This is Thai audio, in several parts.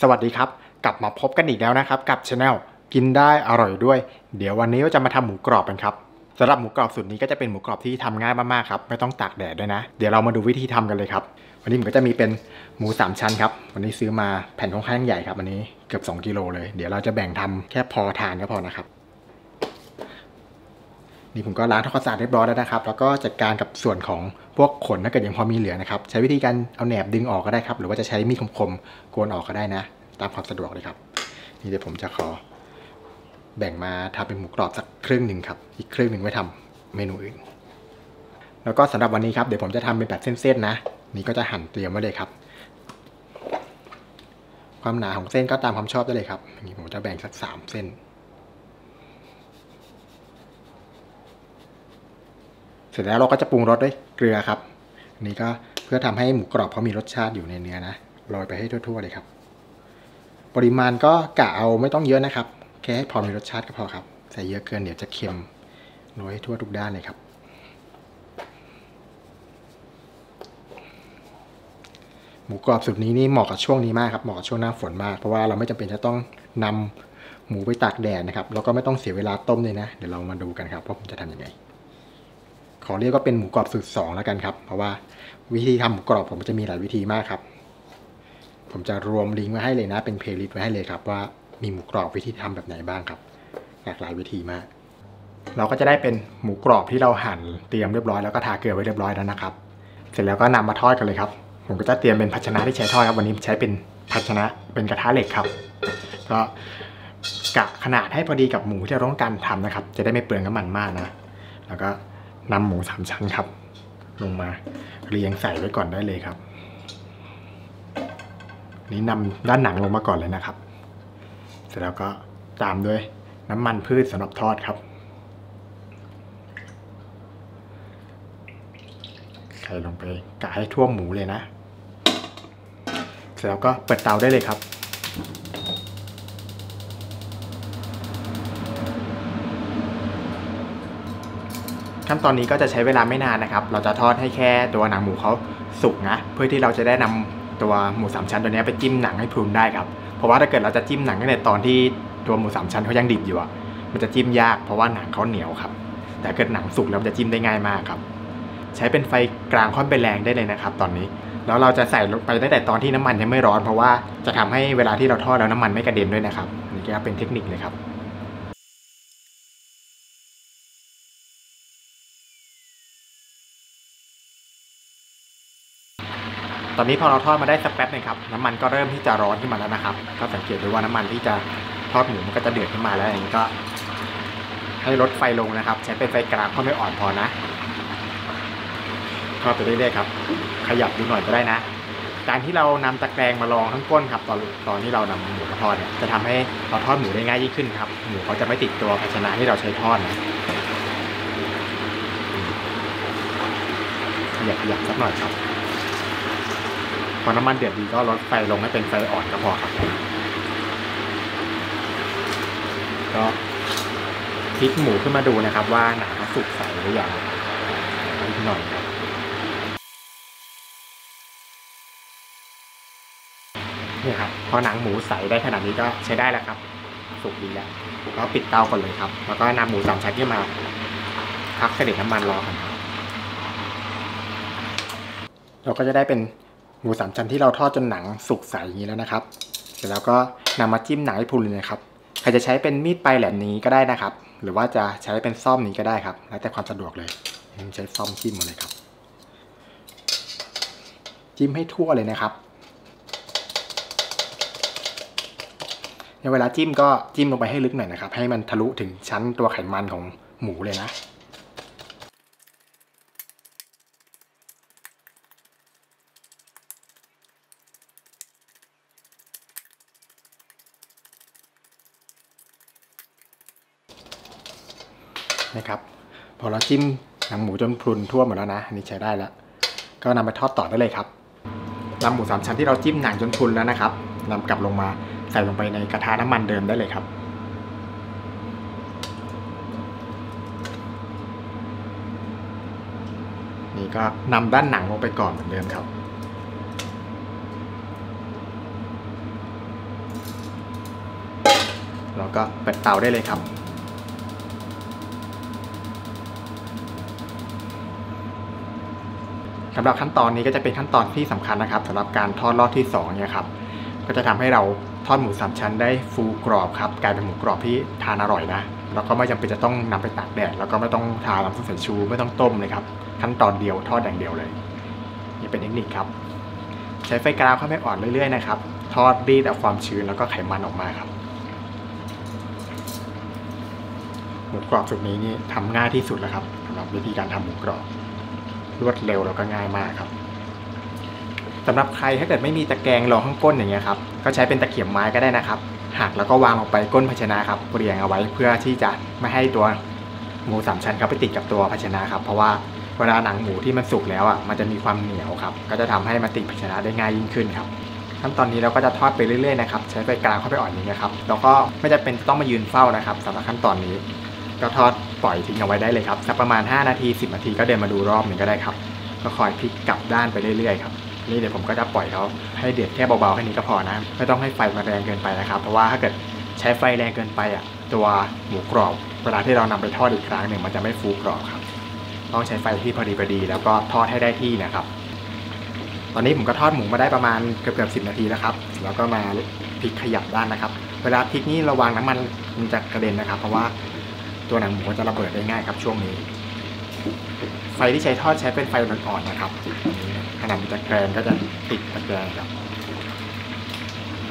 สวัสดีครับกลับมาพบกันอีกแล้วนะครับกับช anel กินได้อร่อยด้วยเดี๋ยววันนี้ก็จะมาทำหมูกรอบกันครับสำหรับหมูกรอบสูตรนี้ก็จะเป็นหมูกรอบที่ทำง่ายมากๆครับไม่ต้องตากแดดด้วยนะเดี๋ยวเรามาดูวิธีทำกันเลยครับวันนี้ผมก็จะมีเป็นหมู3ชั้นครับวันนี้ซื้อมาแผ่นค่อนข้างใหญ่ครับวันนี้เกือบ2กิโลเลยเดี๋ยวเราจะแบ่งทำแค่พอทานก็พอนะครับนี่ผมก็ล้างทำความสะอาดเรียบร้อยแล้วนะครับแล้วก็จัดการกับส่วนของพวกขนถ้าเกิดยังพอมีเหลือนะครับใช้วิธีการเอาแหนบดึงออกก็ได้ครับหรือว่าจะใช้มีดคมๆโกนออกก็ได้นะตามความสะดวกเลยครับนี่เดี๋ยวผมจะขอแบ่งมาทำเป็นหมูกรอบสักครึ่งหนึ่งครับอีกครึ่งหนึ่งไว้ทำเมนูอื่นแล้วก็สำหรับวันนี้ครับเดี๋ยวผมจะทำเป็นแบบเส้นๆนะนี่ก็จะหั่นเตรียมไว้เลยครับความหนาของเส้นก็ตามความชอบได้เลยครับอย่างนี้ผมจะแบ่งสัก3เส้นเสร็จแล้วเราก็จะปรุงรสด้วยเกลือครับนี่ก็เพื่อทำให้หมูกรอบเขามีรสชาติอยู่ในเนื้อนะโรยไปให้ทั่วๆเลยครับปริมาณก็กะเอาไม่ต้องเยอะนะครับแค่ให้พอมีรสชาติก็พอครับใส่เยอะเกินเดี๋ยวจะเค็มโรยให้ทั่วทุกด้านเลยครับหมูกรอบสูตรนี้นี่เหมาะกับช่วงนี้มากครับเหมาะกับช่วงหน้าฝนมากเพราะว่าเราไม่จำเป็นจะต้องนำหมูไปตากแดดนะครับแล้วก็ไม่ต้องเสียเวลาต้มเลยนะเดี๋ยวเรามาดูกันครับว่าผมจะทำยังไงขอเรียกว่าเป็นหมูกรอบสูตร2แล้วกันครับเพราะว่าวิธีทำหมูกรอบผมจะมีหลายวิธีมากครับผมจะรวมลิงก์ไว้ให้เลยนะเป็นเพลย์ลิสต์ไว้ให้เลยครับว่ามีหมูกรอบวิธีทำแบบไหนบ้างครับหลากหลายวิธีมากเราก็จะได้เป็นหมูกรอบที่เราหั่นเตรียมเรียบร้อยแล้วก็ทาเกลือไว้เรียบร้อยแล้วนะครับเสร็จแล้วก็นำมาทอดกันเลยครับผมก็จะเตรียมเป็นภาชนะที่ใช้ทอดครับวันนี้ใช้เป็นภาชนะเป็นกระทะเหล็กครับก็กะขนาดให้พอดีกับหมูที่เราต้องการทำนะครับจะได้ไม่เปลืองน้ำมันมากนะแล้วก็นำหมู3ชั้นครับลงมาเรียงใส่ไว้ก่อนได้เลยครับนี่นำด้านหนังลงมาก่อนเลยนะครับเสร็จแล้วก็ตามด้วยน้ำมันพืชสำหรับทอดครับใส่ลงไปกะให้ทั่วหมูเลยนะเสร็จแล้วก็เปิดเตาได้เลยครับขั้นตอนนี้ก็จะใช้เวลาไม่นานนะครับเราจะทอดให้แค่ตัวหนังหมูเขาสุกนะเพื่อที่เราจะได้นำตัวหมู3ชั้นตัวนี้ไปจิ้มหนังให้พรุนได้ครับเพราะว่าถ้าเกิดเราจะจิ้มหนังในตอนที่ตัวหมู3ชั้นเขายังดิบอยู่อ่ะมันจะจิ้มยากเพราะว่าหนังเขาเหนียวครับแต่เกิดหนังสุกแล้วจะจิ้มได้ง่ายมากครับใช้เป็นไฟกลางค่อนไปแรงได้เลยนะครับตอนนี้แล้วเราจะใส่ลงไปตั้งแต่ตอนที่น้ำมันยังไม่ร้อนเพราะว่าจะทำให้เวลาที่เราทอดแล้วน้ำมันไม่กระเด็นด้วยนะครับนี่ก็เป็นเทคนิคเลยครับตอนนี้พอเราทอดมาได้สักแป๊บนึงครับน้ำมันก็เริ่มที่จะร้อนขึ้นมาแล้วนะครับก็สังเกตดูว่าน้ำมันที่จะทอดหมูมันก็จะเดือดขึ้นมาแล้วอย่างนี้ก็ให้ลดไฟลงนะครับใช้เป็นไฟกลางเพราะไม่อ่อนพอนะทอดไปเรื่อยๆครับขยับดูหน่อยก็ได้นะการที่เรานำตะแกรงมาลองข้างก้นครับตอนที่เรานำหมูมาทอดเนี่ยจะทำให้เราทอดหมูได้ง่ายยิ่งขึ้นครับหมูเขาจะไม่ติดตัวภาชนะที่เราใช้ทอดนะขยับสักหน่อยครับพอน้ำมันเดือดดีก็ลดไฟลงให้เป็นไฟอ่อนก็พอครับก็พลิกหมูขึ้นมาดูนะครับว่าหนังเขาสุกใสหรือยังนิดหน่อยครับนี่ครับพอหนังหมูใสได้ขนาดนี้ก็ใช้ได้แล้วครับสุกดีแล้วก็ปิดเตาก่อนเลยครับแล้วก็นำหมู3ชั้นขึ้นมาพักเสด็จน้ำมันรอกันเราก็จะได้เป็นหมู3ชั้นที่เราทอดจนหนังสุกใสอย่างนี้แล้วนะครับเสร็จแล้วก็นำมาจิ้มหนังให้พรุนเลยนะครับใครจะใช้เป็นมีดปลายแหลมนี้ก็ได้นะครับหรือว่าจะใช้เป็นซ่อมนี้ก็ได้ครับแล้วแต่ความสะดวกเลยผมใช้ซ่อมจิ้มมาเลยครับจิ้มให้ทั่วเลยนะครับเวลาจิ้มก็จิ้มลงไปให้ลึกหน่อยนะครับให้มันทะลุถึงชั้นตัวไขมันของหมูเลยนะนะครับพอเราจิ้มหนังหมูจนพรุนทั่วหมดแล้วนะอันนี้ใช้ได้แล้วก็นำไปทอดต่อได้เลยครับนำหมู3ชั้นที่เราจิ้มหนังจนพรุนแล้วนะครับนำกลับลงมาใส่ลงไปในกระทะน้ำมันเดิมได้เลยครับนี่ก็นำด้านหนังลงไปก่อนเหมือนเดิมครับ เราก็เปิดเตาได้เลยครับสำหรับขั้นตอนนี้ก็จะเป็นขั้นตอนที่สำคัญนะครับสำหรับการทอดรอบที่2เนี่ยครับก็จะทำให้เราทอดหมู3ชั้นได้ฟูกรอบครับกลายเป็นหมูกรอบที่ทานอร่อยนะแล้วก็ไม่จำเป็นจะต้องนำไปตากแดดแล้วก็ไม่ต้องทาน้ำส้มสายชูไม่ต้องต้มเลยครับขั้นตอนเดียวทอดอย่างเดียวเลยนี่เป็นเทคนิคครับใช้ไฟกลางค่อยๆอ่อนเรื่อยๆนะครับทอดรีดเอาความชื้นแล้วก็ไขมันออกมาครับหมูกรอบสูตรนี้นี่ทำง่ายที่สุดแล้วครับสำหรับวิธีการทำหมูกรอบรวดเร็วแล้วก็ง่ายมากครับสำหรับใครถ้าเกิดไม่มีตะแกรงรองข้างก้นอย่างเงี้ยครับก็ใช้เป็นตะเกียบไม้ก็ได้นะครับหักแล้วก็วางลงไปก้นภาชนะครับเรียงเอาไว้เพื่อที่จะไม่ให้ตัวหมู3ชั้นเขาไปติดกับตัวภาชนะครับเพราะว่าเวลาหนังหมูที่มันสุกแล้วอ่ะมันจะมีความเหนียวครับก็จะทำให้มันติดภาชนะได้ง่ายยิ่งขึ้นครับขั้นตอนนี้เราก็จะทอดไปเรื่อยๆนะครับใช้ไฟกลางเข้าไปอ่อนอย่างเงี้ยครับแล้วก็ไม่จำเป็นต้องมายืนเฝ้านะครับสำหรับขั้นตอนนี้ก็ทอดปล่อยทิ้งเอาไว้ได้เลยครับสักประมาณ5นาที10นาทีก็เดินมาดูรอบหนึ่งก็ได้ครับก็คอยพลิกกลับด้านไปเรื่อยๆครับนี่เดี๋ยวผมก็จะปล่อยเขาให้เดือดแค่เบาๆแค่นี้ก็พอนะไม่ต้องให้ไฟมันแรงเกินไปนะครับเพราะว่าถ้าเกิดใช้ไฟแรงเกินไปอ่ะตัวหมูกรอบเวลาที่เรานำไปทอดอีกครั้งหนึ่งมันจะไม่ฟูกรอบครับต้องใช้ไฟที่พอดีแล้วก็ทอดให้ได้ที่นะครับตอนนี้ผมก็ทอดหมูมาได้ประมาณเกือบ10นาทีแล้วครับแล้วก็มาพลิกขยับด้านนะครับเวลาพลิกนี่ระวังน้ำมันจะกระเด็นนะครับเพราะว่าตัวหนังหมูจะระเบิดได้ง่ายครับช่วงนี้ไฟที่ใช้ทอดใช้เป็นไฟอ่อนๆนะครับขนาดมันจะแกรงก็จะติดตะแกรงครับ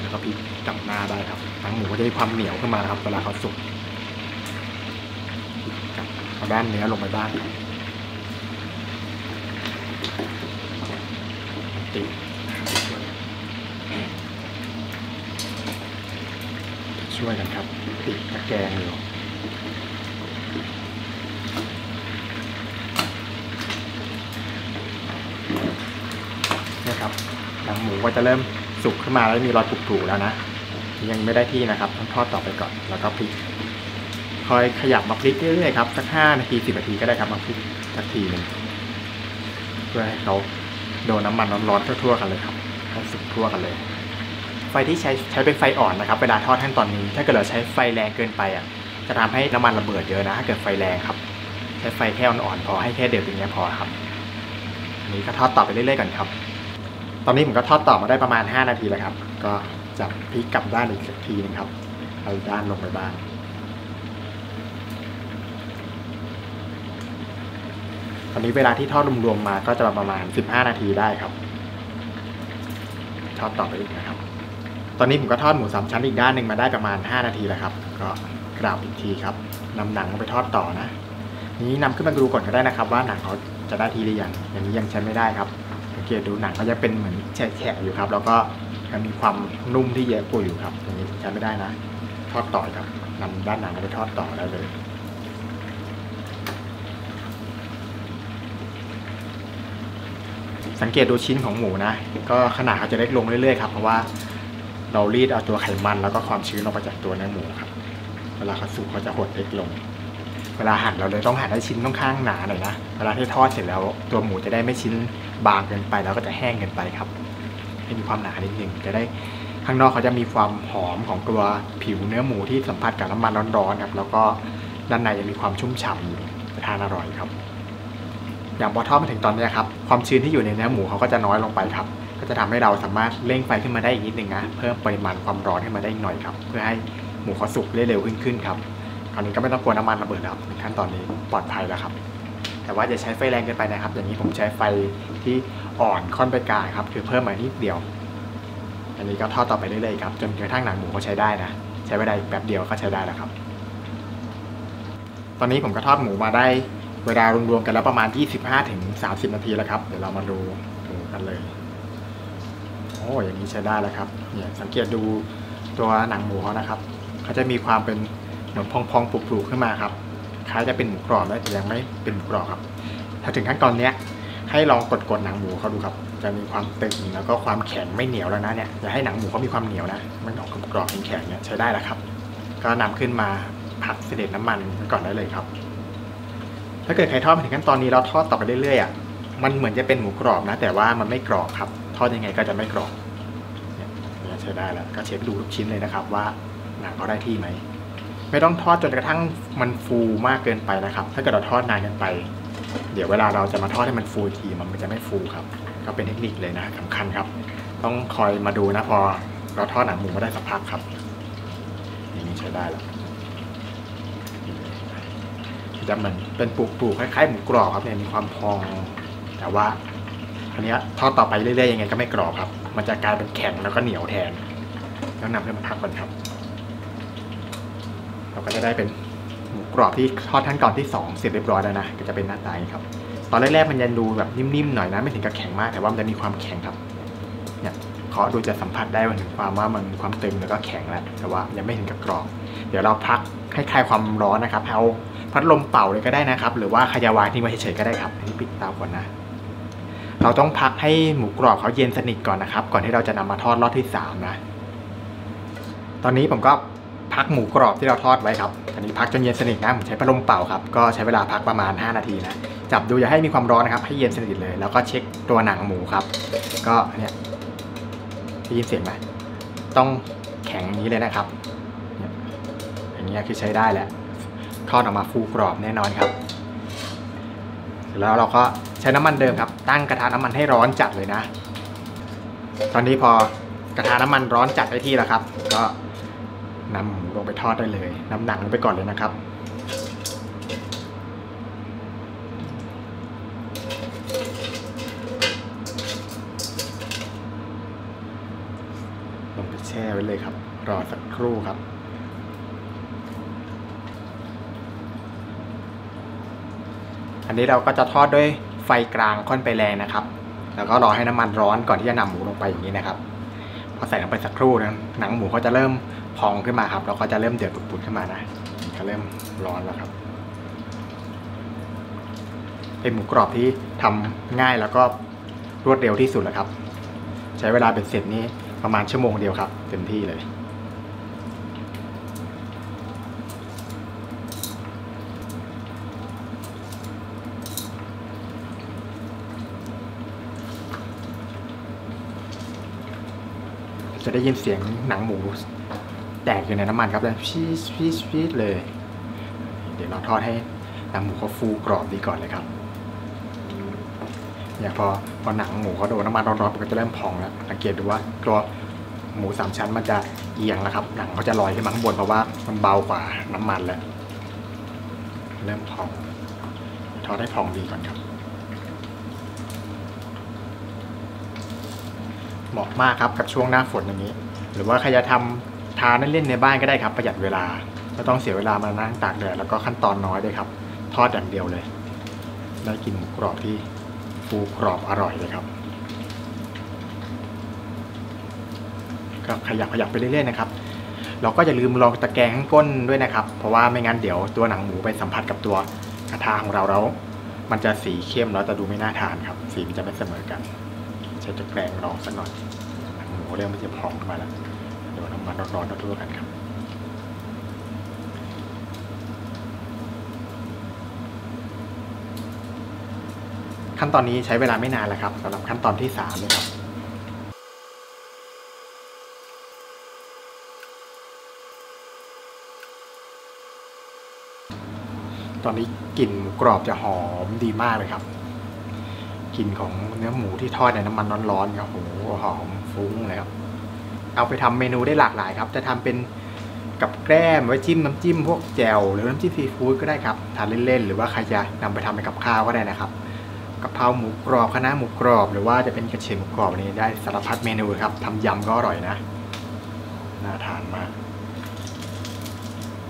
แล้วก็พลิกกลับหน้าได้ครับหนังหมูก็จะมีความเหนียวขึ้นมาครับเวลาเขาสุกเอาด้านเนื้อลงไปบ้างติดช่วยกันครับติดตะแกรงอยู่นะครับหนังหมูก็จะเริ่มสุกขึ้นมาแล้วมีรอยปุๆแล้วนะยังไม่ได้ที่นะครับต้องทอดต่อไปก่อนแล้วก็พลิกคอยขยับมาพลิกเรื่อยๆครับสัก5นาที10นาทีก็ได้ครับมาพลิกสักทีนึงเพื่อให้เขาโดนน้ำมันร้อนๆทั่วๆกันเลยครับให้สุกทั่วกันเลยไฟที่ใช้เป็นไฟอ่อนนะครับเวลาทอดขั้นตอนนี้ถ้าเกิดเราใช้ไฟแรงเกินไปอ่ะจะทำให้น้ำมันระเบิดเยอะนะถ้าเกิดไฟแรงครับใช้ไฟแค่อ่อนๆพอให้แค่เดือดอย่างเงี้ยพอครับนี้ก็ทอดต่อไปเรื่อยๆก่อนครับตอนนี้ผมก็ทอดต่อมาได้ประมาณ5นาทีแล้วครับก็จับพลิกกลับด้านอีกสักทีนึงครับเอาด้านลงไปบ้างตอนนี้เวลาที่ทอดรวมๆมาก็จะประมาณ15นาทีได้ครับทอดต่อไปอีกนะครับตอนนี้ผมก็ทอดหมู3ชั้นอีกด้านหนึ่งมาได้ประมาณ5นาทีแล้วครับก็กราบอีกทีครับนำหนังไปทอดต่อนะนี้นำขึ้นมาดูก่อนก็ได้นะครับว่าหนังเขาจะได้ทีหรือยังอย่างนี้ยังใช้ไม่ได้ครับสังเกตดูหนังเขาจะเป็นเหมือนแฉะอยู่ครับแล้วก็มีความนุ่มที่เยอะกว่าอยู่ครับอย่างนี้ใช้ไม่ได้นะทอดต่อครับนำด้านหนังไปทอดต่อได้เลยสังเกตดูชิ้นของหมูนะก็ขนาดเขาจะเล็กลงเรื่อยๆครับเพราะว่าเรารีดเอาตัวไขมันแล้วก็ความชื้นออกมาจากตัวเนื้อหมูครับเวลาเขาสุกเขาจะหดเล็กลงเวลาหั่นเราเลยต้องหั่นให้ชิ้นค่อนข้างหนาหน่อยนะเวลาที่ทอดเสร็จแล้วตัวหมูจะได้ไม่ชิ้นบางเกินไปแล้วก็จะแห้งเกินไปครับให้มีความหนานิดนึงจะได้ข้างนอกเขาจะมีความหอมของตัวผิวเนื้อหมูที่สัมผัสกับน้ำมันร้อนๆครับแล้วก็ด้านในจะมีความชุ่มฉ่ำอยู่ทานอร่อยครับอย่างพอทอดมาถึงตอนนี้ครับความชื้นที่อยู่ในเนื้อหมูเขาก็จะน้อยลงไปครับก็จะทำให้เราสามารถเร่งไฟขึ้นมาได้อีกนิดนึงนะเพิ่มปริมาณความร้อนขึ้นมาได้อีกหน่อยครับเพื่อให้หมูเขาสุกได้เร็วขึ้นครับคราวนี้ก็ไม่ต้องกลัวน้ำมันระเบิดแล้วในขั้นตอนนี้ปลอดภัยแล้วครับแต่ว่าอย่าใช้ไฟแรงเกินไปนะครับอย่างนี้ผมใช้ไฟที่อ่อนค่อนไปกลางครับคือเพิ่มมานิดเดียวอันนี้ก็ทอดต่อไปเรื่อยๆครับจนกระทั่งหนังหมูเขาใช้ได้นะใช้เวลาอีกแป๊บเดียวก็ใช้ได้แล้วครับตอนนี้ผมก็ทอดหมูมาได้เวลารวมๆกันแล้วประมาณ 25-30 นาทีแล้วครับเดี๋ยวเรามาดูกันเลยโอ้อย่างนี้ใช้ได้แล้วครับเนี่ยสังเกตดูตัวหนังหมูเขานะครับเขาจะมีความเป็นเหมือนพองๆปุบๆขึ้นมาครับคล้ายจะเป็นหมูกรอบแล้วแต่ยังไม่เป็นหมูกรอบครับถ้าถึงขั้นตอนนี้ให้ลองกดหนังหมูเขาดูครับจะมีความตึงแล้วก็ความแข็งไม่เหนียวแล้วนะเนี่ยอย่าให้หนังหมูเขามีความเหนียวนะมันออกกรอบๆแข็งๆเนี่ยใช้ได้แล้วครับก็นำขึ้นมาผัดเสด็จน้ำมันก่อนได้เลยครับถ้าเกิดใครทอดมาถึงขั้นตอนนี้เราทอดต่อไปเรื่อยๆมันเหมือนจะเป็นหมูกรอบนะแต่ว่ามันไม่กรอบครับทอดยังไงก็จะไม่กรอบเนี่ยใช้ได้แล้วก็เช็คดูทุกชิ้นเลยนะครับว่าหนังเขาได้ที่ไหม ไม่ต้องทอดจนกระทั่งมันฟูมากเกินไปนะครับถ้าเกิดเราทอดนานเกินไปเดี๋ยวเวลาเราจะมาทอดให้มันฟูทีมันจะไม่ฟูครับก็เป็นเทคนิคเลยนะสำคัญครับต้องคอยมาดูนะพอเราทอดหนังหมูมาได้สักพักครับนี่ใช้ได้แล้วจะเหมือนเป็นปูคล้ายๆหมูกรอบครับเนี่ยมีความพองแต่ว่าอันนี้ทอดต่อไปเรื่อยๆยังไงก็ไม่กรอบครับมันจะกลายเป็นแข็งแล้วก็เหนียวแทนต้องนำขึ้นมาพักก่อนครับเราก็จะได้เป็นหมูกรอบที่ทอดขั้นตอนที่2เสร็จเรียบร้อยแล้วนะก็จะเป็นหน้าตาอย่างนี้ครับตอนแรกๆมันยังดูแบบนิ่มๆหน่อยนะไม่ถึงกับแข็งมากแต่ว่ามันจะมีความแข็งครับเนี่ยเคาะดูจะสัมผัสได้ถึงความว่ามันความตึงแล้วก็แข็งแล้วแต่ว่ายังไม่ถึงกับกรอบเดี๋ยวเราพักให้คลายความร้อนนะครับเอาพัดลมเป่าเลยก็ได้นะครับหรือว่าขยาวางทิ้งไว้เฉยๆก็ได้ครับอันนี้ปิดเตาก่อนนะเราต้องพักให้หมูกรอบเขาเย็นสนิทก่อนนะครับก่อนที่เราจะนำมาทอดรอบที่3นะตอนนี้ผมก็พักหมูกรอบที่เราทอดไว้ครับอันนี้พักจนเย็นสนิทนะผมใช้พัดลมเป่าครับก็ใช้เวลาพักประมาณ5นาทีนะจับดูอย่าให้มีความร้อนนะครับให้เย็นสนิทเลยแล้วก็เช็คตัวหนังหมูครับก็เนี่ยได้ยินเสียงไหมต้องแข็งอย่างนี้เลยนะครับอย่างนี้คือใช้ได้แล้วทอดออกมาฟูกรอบแน่นอนครับแล้วเราก็ใช้น้ำมันเดิมครับตั้งกระทะน้ำมันให้ร้อนจัดเลยนะตอนนี้พอกระทะน้ำมันร้อนจัดได้ที่แล้วครับก็นำหมูลงไปทอดได้เลยนำหนังลงไปก่อนเลยนะครับลงไปแช่ไว้เลยครับรอสักครู่ครับอันนี้เราก็จะทอดด้วยไฟกลางค่อนไปแรงนะครับแล้วก็รอให้น้ำมันร้อนก่อนที่จะนำหมูลงไปอย่างนี้นะครับพอใส่ลงไปสักครู่นะหนังหมูเขาจะเริ่มพองขึ้นมาครับแล้วก็จะเริ่มเดือดปุดๆขึ้นมานะก็เริ่มร้อนแล้วครับเป็นหมูกรอบที่ทำง่ายแล้วก็รวดเร็วที่สุดแล้วครับใช้เวลาเป็นเสร็จนี้ประมาณชั่วโมงเดียวครับเต็มที่เลยจะได้ยินเสียงหนังหมูแตกอยู่ในน้ำมันครับเลยพีชเลยเดี๋ยวเราทอดให้หนังหมูเขาฟูกรอบดีก่อนเลยครับเนี่ยพอหนังหมูเขาโดนน้ำมันร้อนๆมันก็จะเริ่มพองแล้วสังเกตดูว่าตัวหมู3ชั้นมันจะเอียงแล้วครับหนังเขาจะลอยขึ้นมาข้างบนเพราะว่ามันเบากว่าน้ำมันแล้วเริ่มพองทอดให้พองดีก่อนครับเหมาะมากครับกับช่วงหน้าฝนอย่างนี้หรือว่าใครจะทำทานเล่นๆในบ้านก็ได้ครับประหยัดเวลาไม่ต้องเสียเวลามานั่งตากแดดแล้วก็ขั้นตอนน้อยด้วยครับทอดอย่างเดียวเลยได้กินหมูกรอบที่ฟูกรอบอร่อยเลยครับก็ขยับไปเรื่อยๆนะครับเราก็อย่าลืมลองตะแกรงข้างก้นด้วยนะครับเพราะว่าไม่งั้นเดี๋ยวตัวหนังหมูไปสัมผัสกับตัวกระทะของเราแล้วมันจะสีเข้มแล้วจะดูไม่น่าทานครับสีมันจะไม่เสมอกันใช้ตะแกรงรองสักหน่อยหนังหมูเริ่มมันจะพองขึ้นมาแล้วเดี๋ยวน้ำมันร้อนๆทั่วกันครับขั้นตอนนี้ใช้เวลาไม่นานแล้วครับสำหรับขั้นตอนที่3เลยครับตอนนี้กลิ่นหมูกรอบจะหอมดีมากเลยครับกลิ่นของเนื้อหมูที่ทอดในน้ำมันร้อนๆครับโอ้โหหอมฟุ้งเลยครับเอาไปทำเมนูได้หลากหลายครับจะทำเป็นกับแกล้มไว้จิ้มน้ำจิ้มพวกแจ่วหรือน้ำจิ้มซีฟู้ดก็ได้ครับทานเล่นๆหรือว่าใครจะนำไปทำเป็นกับข้าวก็ได้นะครับกะเพราหมูกรอบคะน้าหมูกรอบหรือว่าจะเป็นกระเทียมหมูกรอบนี้ได้สารพัดเมนูครับทำยำก็อร่อยนะน่าทานมาก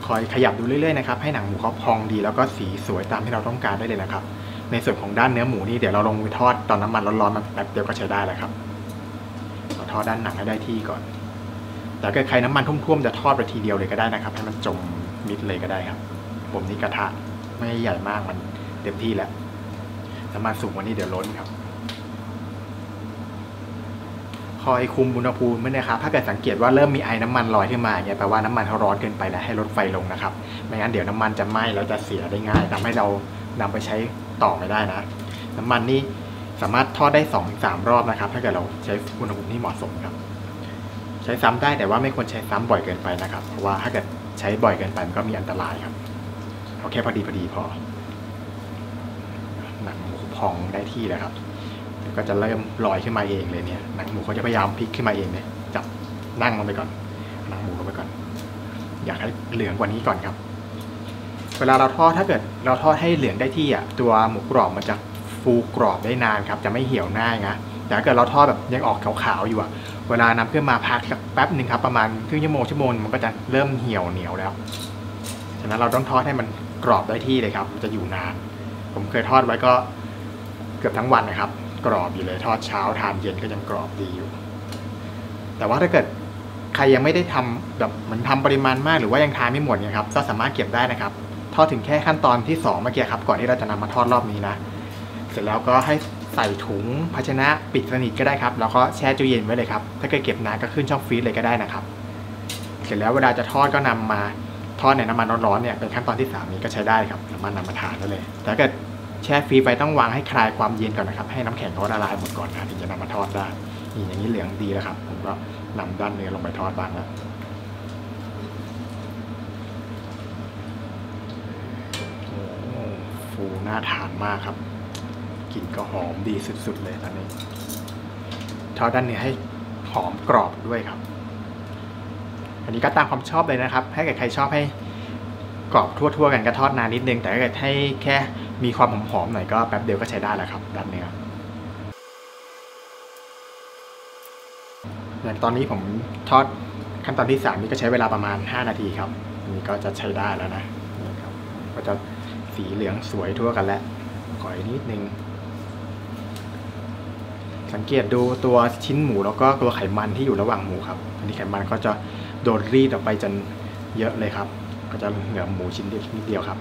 คอยขยับดูเรื่อยๆนะครับให้หนังหมูเขาพองดีแล้วก็สีสวยตามที่เราต้องการได้เลยนะครับในส่วนของด้านเนื้อหมูนี่เดี๋ยวเราลงไปทอดตอนน้ำมันร้อนๆมาแป๊บเดียวก็ใช้ได้แล้วครับเราทอดด้านหนังให้ได้ที่ก่อนแต่ถ้าใครน้ำมันท่วมๆจะทอดไปทีเดียวเลยก็ได้นะครับให้มันจมมิดเลยก็ได้ครับผมนี่กระทะไม่ใหญ่มากมันเต็มที่แล้วน้ำมันสูงวันนี้เดี๋ยวล้นครับคอยคุมอุณหภูมิด้วยนะครับถ้าเกิดสังเกตว่าเริ่มมีไอน้ำมันลอยขึ้นมาเนี่ยแปลว่าน้ำมันเขาร้อนเกินไปแล้วให้ลดไฟลงนะครับไม่งั้นเดี๋ยวน้ำมันจะไหม้แล้วจะเสียได้ง่ายทำให้เรานำไปใช้ต่อไม่ได้นะน้ำมันนี่สามารถทอดได้ 2-3 รอบนะครับถ้าเกิดเราใช้อุณหภูมิที่เหมาะสมครับ ใช้ซ้ำได้แต่ว่าไม่ควรใช้ซ้ำบ่อยเกินไปนะครับเพราะว่าถ้าเกิดใช้บ่อยเกินไปมันก็มีอันตรายครับเอาแค่พอดีพอหนังหมูพองได้ที่แล้วครับก็จะเริ่มลอยขึ้นมาเองเลยเนี่ยหนังหมูเขาจะพยายามพลิกขึ้นมาเองเนี่ยจับนั่งลงไปก่อนหนังหมูลงไปก่อนอยากให้เหลืองกว่านี้ก่อนครับเวลาเราทอดถ้าเกิดเราทอดให้เหลืองได้ที่ตัวหมูกรอบมันจะฟูกรอบได้นานครับจะไม่เหี่ยวง่ายนะแต่ถ้าเกิดเราทอดแบบยังออกขาวๆอยู่เวลานำขึ้นมาพักสักแป๊บหนึ่งครับประมาณครึ่งชั่วโมงมันก็จะเริ่มเหี่ยวเหนียวแล้วฉะนั้นเราต้องทอดให้มันกรอบได้ที่เลยครับมันจะอยู่นานผมเคยทอดไว้ก็เกือบทั้งวันนะครับกรอบอยู่เลยทอดเช้าทานเย็นก็ยังกรอบดีอยู่แต่ว่าถ้าเกิดใครยังไม่ได้ทำแบบเหมือนทำปริมาณมากหรือว่ายังทานไม่หมดเนี่ยครับก็สามารถเก็บได้นะครับทอดถึงแค่ขั้นตอนที่2เมื่อกี้ครับก่อนที่เราจะนำมาทอดรอบนี้นะเสร็จแล้วก็ให้ใส่ถุงภาชนะปิดสนิทก็ได้ครับแล้วก็แช่ตู้เย็นไว้เลยครับถ้าเกิดเก็บนานก็ขึ้นช่องฟรีซเลยก็ได้นะครับเสร็จแล้วเวลาจะทอดก็นำมาทอดในน้ำมันร้อนๆเนี่ยเป็นขั้นตอนที่3นี้ก็ใช้ได้ครับนำมาทานได้เลยแต่ถ้าเกิดแช่ฟรีซไว้ต้องวางให้คลายความเย็นก่อนนะครับให้น้ำแข็งเขาละลายหมดก่อนนะถึงจะนำมาทอดได้นี่อย่างนี้เหลืองดีแล้วครับผมก็นำด้านเนื้อลงไปทอดบ้างแล้วฟูน่าทานมากครับกลิ่นก็หอมดีสุดๆเลยตอนนี้ทอดด้านเนื้อให้หอมกรอบด้วยครับอันนี้ก็ตามความชอบเลยนะครับถ้าเกิดใครชอบให้กรอบทั่วๆกันก็ทอดนานนิดนึงแต่ถ้าเกิดให้แค่มีความหอมๆหน่อยก็แป๊บเดียวก็ใช้ได้แล้วครับด้านเนื้ออย่างตอนนี้ผมทอดขั้นตอนที่3นี่ก็ใช้เวลาประมาณ5นาทีครับนี่ก็จะใช้ได้แล้วนะนี่ครับก็จะสีเหลืองสวยทั่วกันแล้วขออีกนิดนึงสังเกตดูตัวชิ้นหมูแล้วก็ตัวไขมันที่อยู่ระหว่างหมูครับอันนี้ไขมันก็จะโดนรีดออกไปจนเยอะเลยครับก็จะเหลือหมูชิ้นนิดเดียวครับ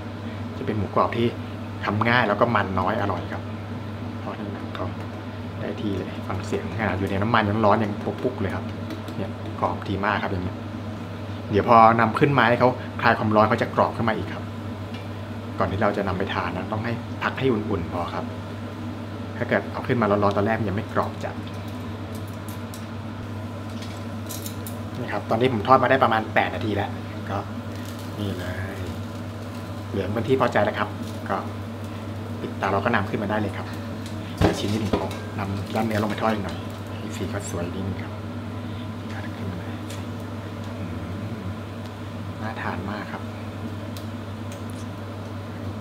จะเป็นหมูกรอบที่ทำง่ายแล้วก็มันน้อยอร่อยครับทอดให้หนังเขาได้ทีเลยฟังเสียงอยู่ในน้ำมันยังร้อนยังปุ๊กๆเลยครับเนี่ยกรอบดีมากครับอย่างนี้เดี๋ยวพอนำขึ้นมาให้เขาคลายความร้อนเขาจะกรอบขึ้นมาอีกครับก่อนที่เราจะนำไปทานนะต้องให้พักให้อุ่นๆพอครับถ้าเกิดเอาขึ้นมาร้อนๆตอนแรกยังไม่กรอบจัดนี่ครับตอนนี้ผมทอดมาได้ประมาณ8นาทีแล้วก็นี่เลยเหลืองเป็นที่พอใจแล้วครับก็ปิดตาเราก็นำขึ้นมาได้เลยครับชิ้นนี้ผมนำด้านเนื้อลงไปทอดอีกหน่อยให้สีเขาสวยดีครับขึ้นมาเลยน่าทานมากครับ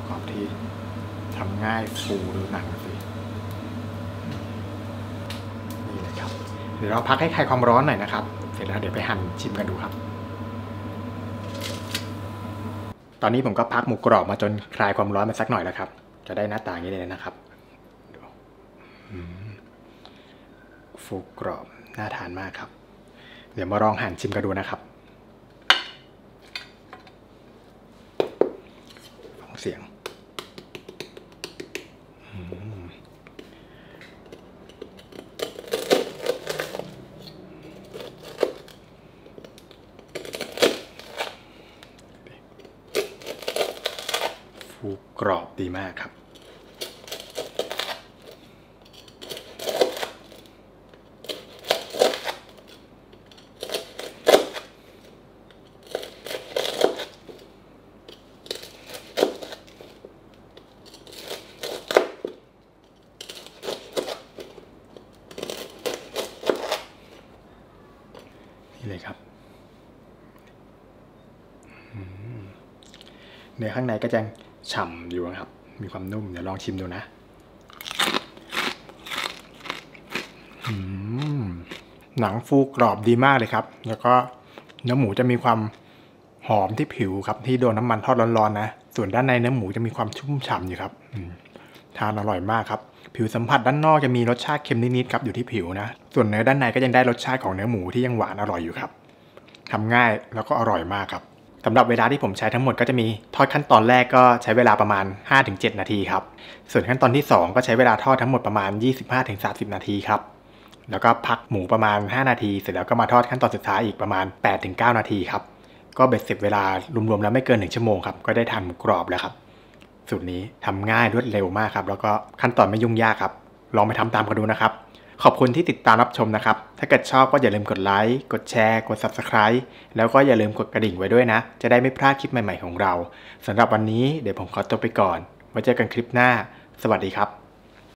กรอบที่ทำง่ายฟูดูหนังสินี่เลยครับเดี๋ยวเราพักให้คลายความร้อนหน่อยนะครับเสร็จแล้วเดี๋ยวไปหั่นชิมกันดูครับตอนนี้ผมก็พักหมูกรอบมาจนคลายความร้อนมาสักหน่อยแล้วครับจะได้หน้าตาอย่างนี้เลยนะครับฟูกรอบน่าทานมากครับเดี๋ยวมาลองหั่นชิมกันดูนะครับฟังเสียงฟูกรอบดีมากครับนี่เลยครับเนื้อข้างในก็จะฉ่ำอยู่ครับมีความนุ่มเดี๋ยวลองชิมดูนะหนังฟูกรอบดีมากเลยครับแล้วก็เนื้อหมูจะมีความหอมที่ผิวครับที่โดนน้ำมันทอดร้อนๆนะส่วนด้านในเนื้อหมูจะมีความชุ่มฉ่ำอยู่ครับทานอร่อยมากครับผิวสัมผัสด้านนอกจะมีรสชาติเค็มนิดๆครับอยู่ที่ผิวนะส่วนเนื้อด้านในก็ยังได้รสชาติของเนื้อหมูที่ยังหวานอร่อยอยู่ครับทำง่ายแล้วก็อร่อยมากครับสำหรับเวลาที่ผมใช้ทั้งหมดก็จะมีทอดขั้นตอนแรกก็ใช้เวลาประมาณ 5-7 นาทีครับส่วนขั้นตอนที่2ก็ใช้เวลาทอดทั้งหมดประมาณ 25-30 นาทีครับแล้วก็พักหมูประมาณ5นาทีเสร็จแล้วก็มาทอดขั้นตอนสุดท้ายอีกประมาณ 8-9 นาทีครับก็เบ็ดเสร็จเวลารวมๆแล้วไม่เกิน1ชั่วโมงครับก็ได้ทานหมูกรอบแล้วครับสูตรนี้ทำง่ายรวดเร็วมากครับแล้วก็ขั้นตอนไม่ยุ่งยากครับลองไปทำตามกันดูนะครับ ขอบคุณที่ติดตามรับชมนะครับถ้าเกิดชอบก็อย่าลืมกดไลค์กดแชร์กด Subscribe แล้วก็อย่าลืมกดกระดิ่งไว้ด้วยนะจะได้ไม่พลาดคลิปใหม่ๆของเราสำหรับวันนี้เดี๋ยวผมขอตัวไปก่อนไว้เจอกันคลิปหน้าสวัสดีครับ